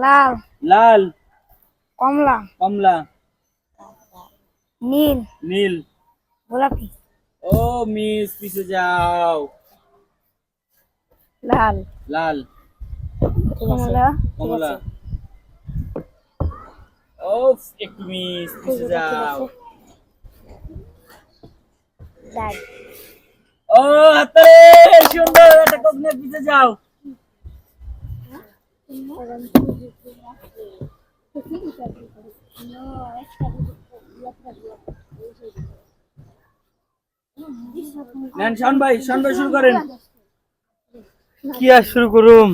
লাল লাল কমলা কমলা নীল নীল গোলাপি ও মিস পিছে যাও লাল লাল কমলা কমলা ও একটু মিস পিছে যাও লাল ও হাতে সুন্দর একটা কোপ নিয়ে পিছে যাও নেন শান ভাই শুরু করেন কি আর শুরু করুম?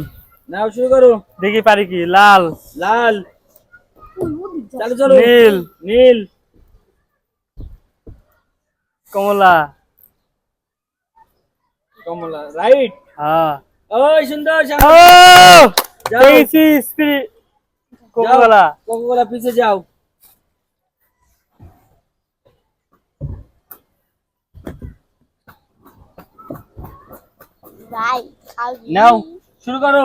নাও শুরু করো দেখি পারি কি। লাল লাল চালু চলো নীল নীল কমলা কমলা রাইট হ্যাঁ ওই সুন্দর ও যাও দেখেছি স্পিরিট কোকাকোলা কোকাকোলা পিছে যাও ভাই নাও শুরু করো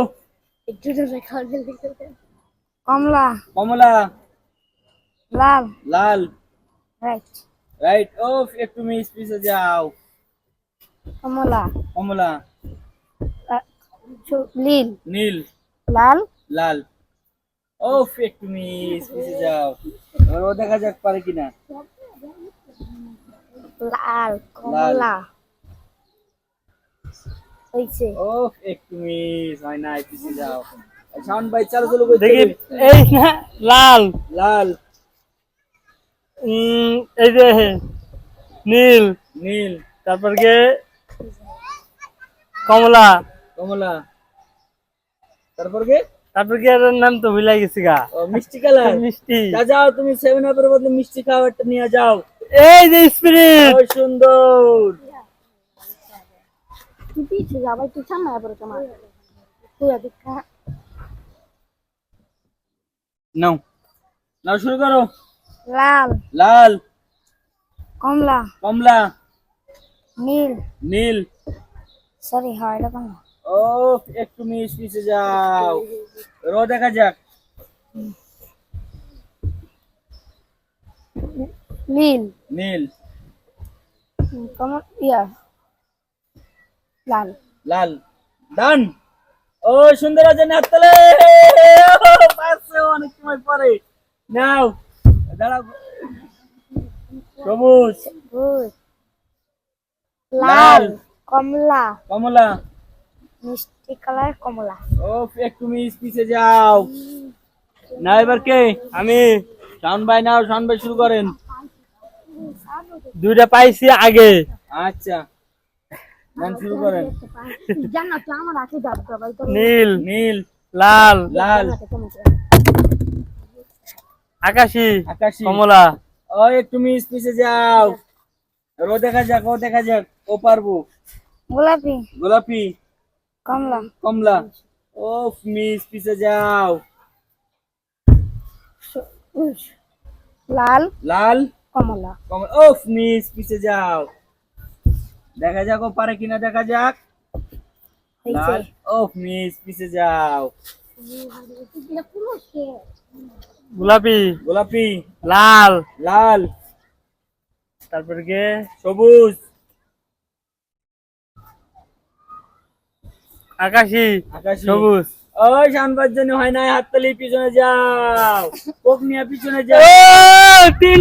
কমলা কমলা লাল লাল রাইট রাইট ও একটু মিস পিছে যাও কমলা কমলা নীল নীল লাল লাল ও একটু মিস পিছে যাও এবার ও দেখা যাক পারে কিনা লাল কমলা হইছে ও একটু মিস হয় না পিছে যাও শাওন ভাই চালু চলো কই দেখি এই না লাল লাল এই যে নীল নীল তারপর গে কমলা কমলা তারপর কি তারপর কি এর নাম তো ভুলে গেছি গা। ও মিষ্টি কালার মিষ্টি যাও তুমি 7 আপের বদলে মিষ্টি খাবারটা নিয়ে যাও এই যে স্পিরিট ও সুন্দর তুই পিছে যা ভাই তুই সামনে আবার তোমার তুই দেখা নাও নাও শুরু করো লাল লাল কমলা কমলা নীল নীল সরি হয় এটা কমলা ও একটু মিস পিছে যাও রো দেখা যাক নীল নীল কমলা ইয়া লাল লাল ডান ও সুন্দর আছে নাতলে পাশে অনেক সময় পরে নাও দাঁড়াও সবুজ গুড লাল লাল কমলা কমলা মিষ্টি কালার কমলা ও একটু মিস পিছে যাও না এবার কে আমি শাওন ভাই নাও শাওন ভাই শুরু করেন দুইটা পাইছি আগে। আচ্ছা নাম শুরু করেন জানা তো আমার আছে যাবে ভাই তো নীল নীল লাল লাল আকাশী আকাশী কমলা ও একটু মিস পিছে যাও রো দেখা যাক ও দেখা যাক ও পারবো গোলাপি গোলাপি কমলা কমলা ও মিস পিছে যাও লাল লাল কমলা কমলা ও মিস পিছে যাও দেখা যাক ও পারে কিনা দেখা যাক লাল ও মিস পিছে যাও গোলাপি গোলাপি লাল লাল তারপর গে সবুজ আকাশী আকাশী সবুজ ওই শানবার জন্য হয় না হাততালি পিছনে যাও কোক নিয়ে পিছনে যাও তিন